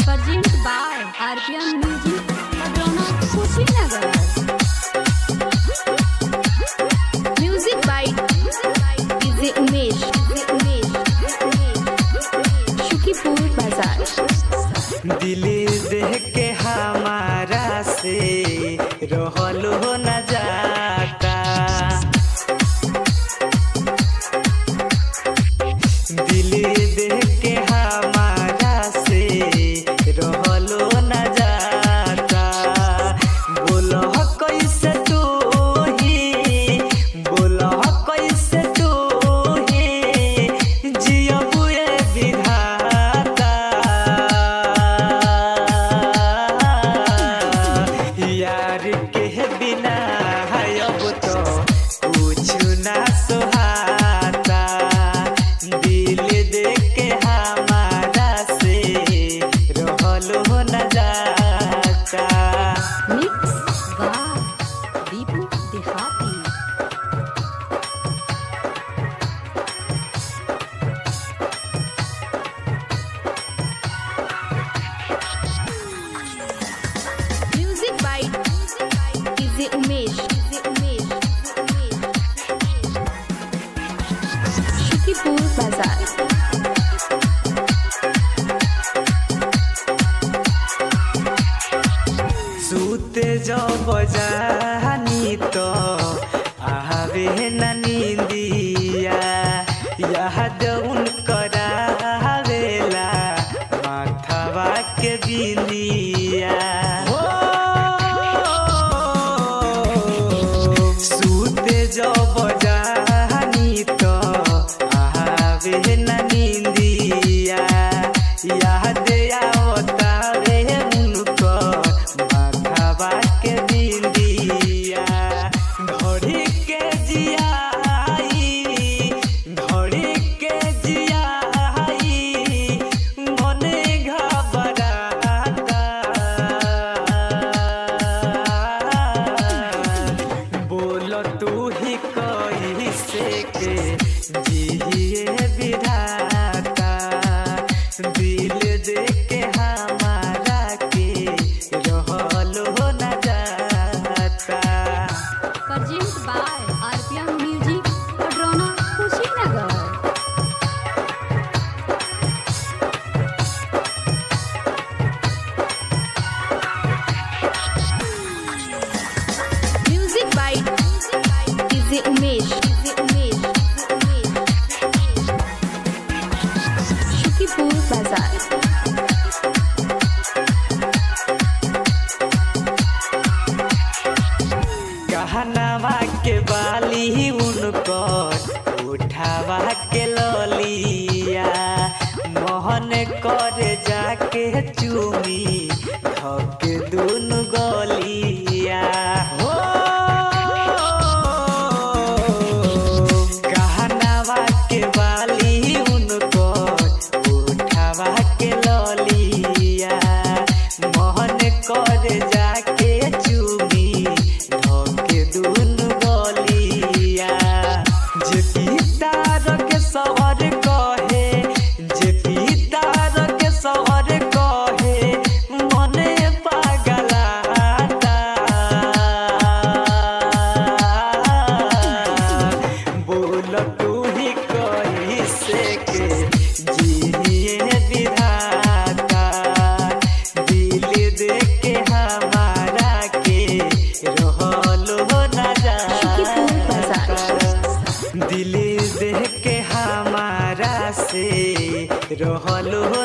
Presented by RPM Music, Padrona, Kushinagar. Music by DJ Umesh, Shukipur Bazaar. दिल देख के हमारा से रहलो न जाता। दिल देख के हमारा से रहलो न जाता। बोलो कैसे तू ही, बोलो कैसे तू ही जियबू ए विधाता। यार के बिना अब तो कुछ ना सुहाता। दिल देख के हमारा से रहलो न जाता। Mix by Deepu Dehati. Music by DJ Umesh, Shukipur Bazaar. सूते जब जानी तो आवे न नींदिया। याद उनकर आवेला माथवा के बिंदिया। सूते जब जानी तो आवे न नींदिया। याद आवतावे उनकर माथवा के बिंदिया। घड़ी के जियाई, घड़ी के जियाई मने घबराता। बोल तू ही कैसे के जिए विधाता। दिल देख के हमारा के रहलो न जाता। Presented by RPM Music, Padrona, Kushinagar. Music by DJ Umesh, Shukipur Bazaar. गहनावा के बाली उनकर उठावा के ललिया। मोहन करे जाके चूमी धके दुनु गलिया। हो गहनावा के बाली उनकर उठावा के ललिया। मोहन करे जाके चूमी धके दुनु गलिया। जे पितार के सवर कहे, जे पितार के सवर कहे मने पागलाता। बोल तू ही कैसे के जिए विधाता। दिल देख के हमारा के रहलो न Shukipur जाता। Bazaar. दिल देख के हमारा से रहलो